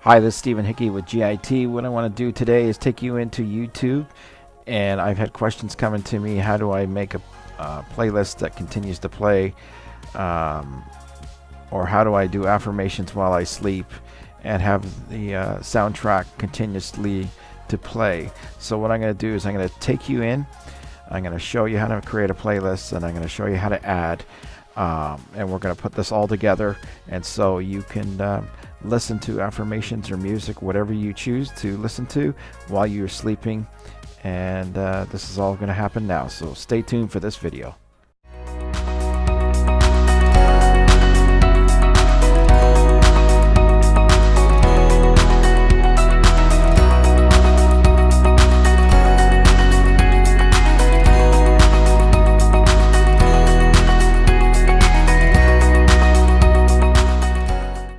Hi, this is Stephen Hickey with GIT. What I want to do today is take you into YouTube, and I've had questions coming to me. How do I make a playlist that continues to play, or how do I do affirmations while I sleep and have the soundtrack continuously to play? So what I'm going to do is I'm going to take you in. I'm going to show you how to create a playlist, and I'm going to show you how to add, and we're going to put this all together, and so you can listen to affirmations or music, whatever you choose to listen to while you're sleeping. And this is all going to happen now, so stay tuned for this video.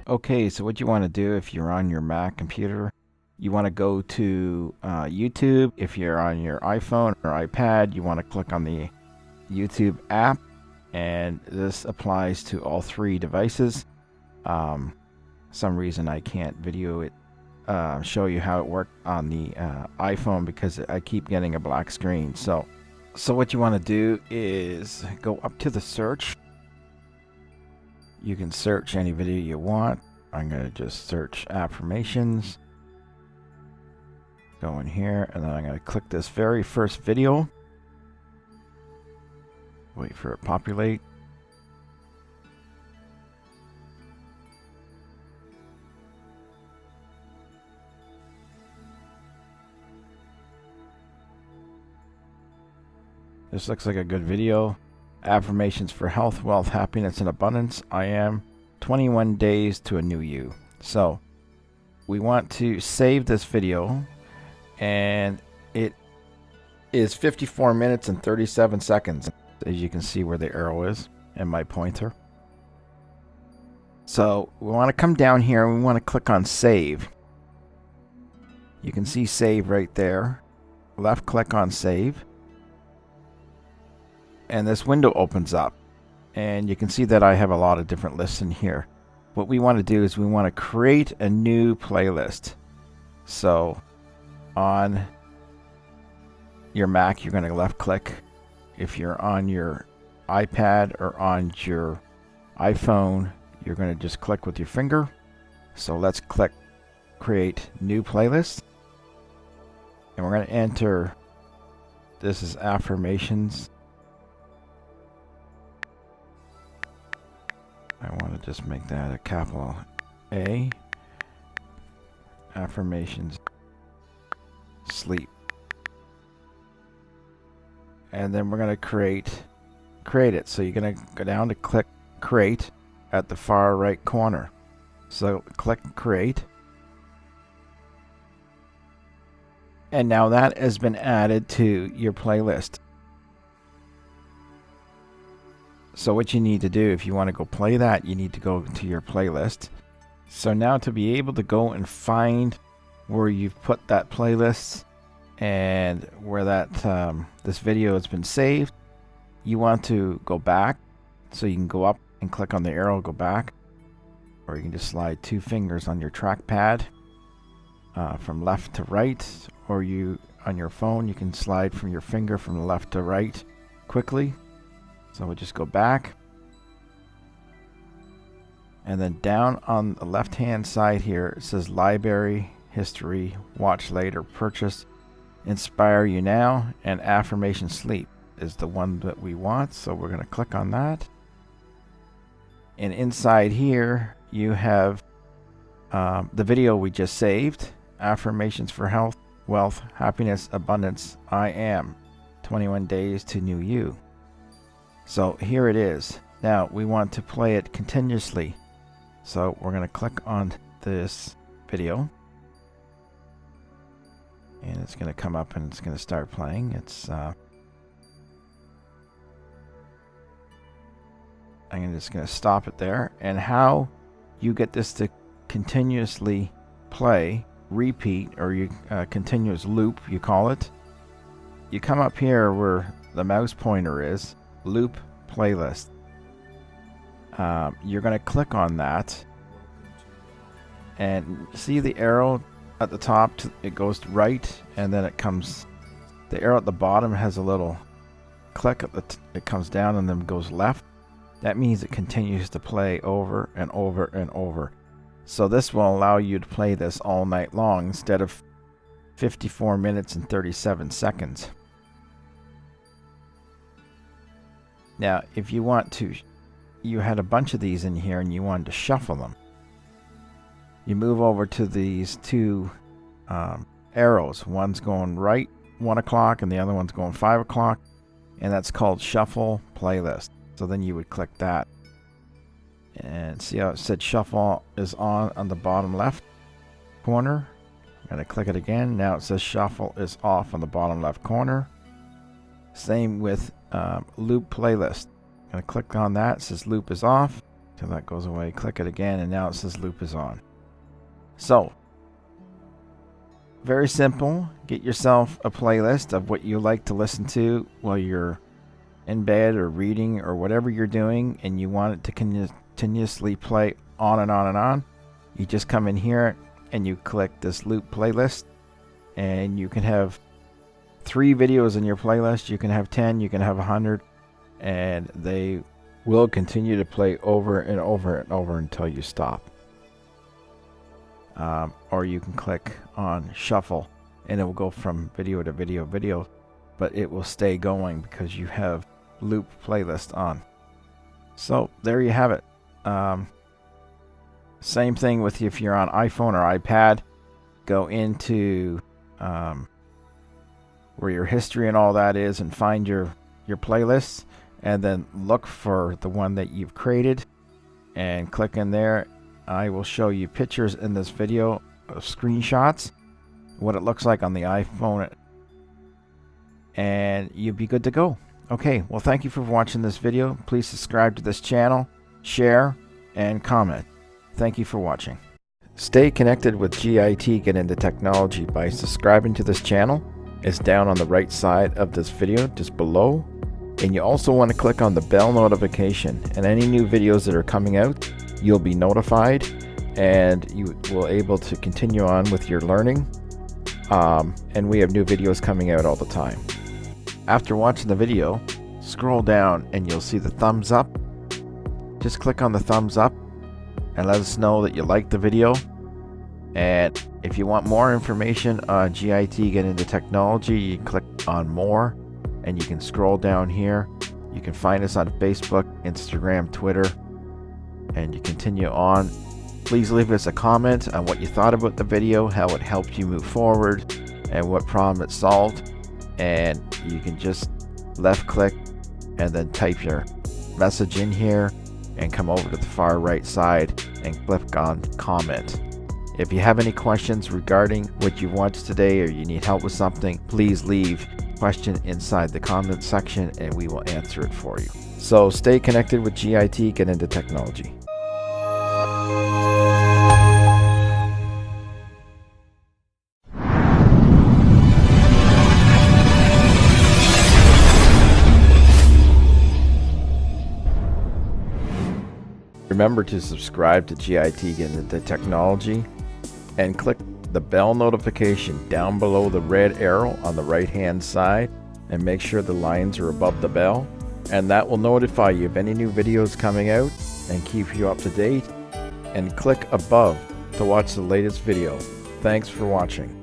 Okay, so what you want to do if you're on your Mac computer, you want to go to YouTube. If you're on your iPhone or iPad, you want to click on the YouTube app, and this applies to all three devices. Some reason I can't video it, show you how it worked on the iPhone because I keep getting a black screen. So what you want to do is go up to the search. You can search any video you want. I'm going to just search affirmations. Go in here, and then I'm going to click this very first video. Wait for it to populate. This looks like a good video. Affirmations for health, wealth, happiness, and abundance. I am 21 days to a new you. So we want to save this video, and it is 54 minutes and 37 seconds, as you can see where the arrow is and my pointer. So we want to come down here and we want to click on save. You can see save right there. Left click on save, and this window opens up, and you can see that I have a lot of different lists in here. What we want to do is we want to create a new playlist. So on your Mac, you're going to left click. If you're on your iPad or on your iPhone, you're going to just click with your finger. So let's click create new playlist, and we're going to enter, this is affirmations. I want to just make that a capital A. Affirmations sleep. And then we're going to create it. So you're going to go down to click create at the far right corner. So click create. And now that has been added to your playlist. So what you need to do, if you want to go play that, you need to go to your playlist. So now to be able to go and find where you've put that playlist and where that this video has been saved, you want to go back. So you can go up and click on the arrow, go back, or you can just slide two fingers on your trackpad from left to right, or you on your phone you can slide from your finger from left to right quickly. So we'll just go back, and then down on the left hand side here it says library, history, watch later, purchase, inspire you now, and affirmation sleep is the one that we want. So we're going to click on that, and inside here you have the video we just saved, affirmations for health, wealth, happiness, abundance. I am 21 days to new you. So here it is. Now we want to play it continuously. So we're going to click on this video, and it's going to come up and it's going to start playing. I'm just going to stop it there. And how you get this to continuously play, repeat, or you continuous loop, you call it. You come up here where the mouse pointer is, loop playlist. You're going to click on that, And see the arrow at the top, it goes to right, and then it comes, the arrow at the bottom has a little click at it comes down and then goes left. That means it continues to play over and over and over. So this will allow you to play this all night long instead of 54 minutes and 37 seconds. Now, if you want to, you had a bunch of these in here and you wanted to shuffle them. You move over to these two arrows. One's going right 1 o'clock and the other one's going 5 o'clock. And that's called Shuffle Playlist. So then you would click that. And see how it said Shuffle is on the bottom left corner. I'm going to click it again. Now it says Shuffle is off on the bottom left corner. Same with Loop Playlist. I'm going to click on that. It says Loop is off. Till that goes away. Click it again and now it says Loop is on. So, very simple. Get yourself a playlist of what you like to listen to while you're in bed or reading or whatever you're doing, and you want it to continuously play on and on and on. You just come in here and you click this loop playlist, and you can have 3 videos in your playlist. You can have 10, you can have 100, and they will continue to play over and over and over until you stop. Or you can click on shuffle and it will go from video to video, but it will stay going because you have loop playlist on. So there you have it. Same thing with if you're on iPhone or iPad. Go into where your history and all that is and find your playlists, and then look for the one that you've created and click in there. I will show you pictures in this video of screenshots, what it looks like on the iPhone, and you'll be good to go. Okay, well, thank you for watching this video. Please subscribe to this channel, share, and comment. Thank you for watching. Stay connected with GIT Get Into Technology by subscribing to this channel. It's down on the right side of this video, just below. And you also want to click on the bell notification, and any new videos that are coming out, you'll be notified and you will able to continue on with your learning. And we have new videos coming out all the time. After watching the video, scroll down and you'll see the thumbs up. Just click on the thumbs up and let us know that you like the video. And if you want more information on GIT Get Into Technology, you can click on more and you can scroll down here. You can find us on Facebook, Instagram, Twitter, and you continue on. Please leave us a comment on what you thought about the video, how it helped you move forward, and what problem it solved. And you can just left click and then type your message in here and come over to the far right side and click on comment. If you have any questions regarding what you watched today or you need help with something, please leave a question inside the comment section and we will answer it for you. So stay connected with GIT Get Into Technology. Remember to subscribe to GIT Get Into Technology and click the bell notification down below the red arrow on the right hand side, and make sure the lines are above the bell, and that will notify you of any new videos coming out and keep you up to date. And click above to watch the latest video. Thanks for watching.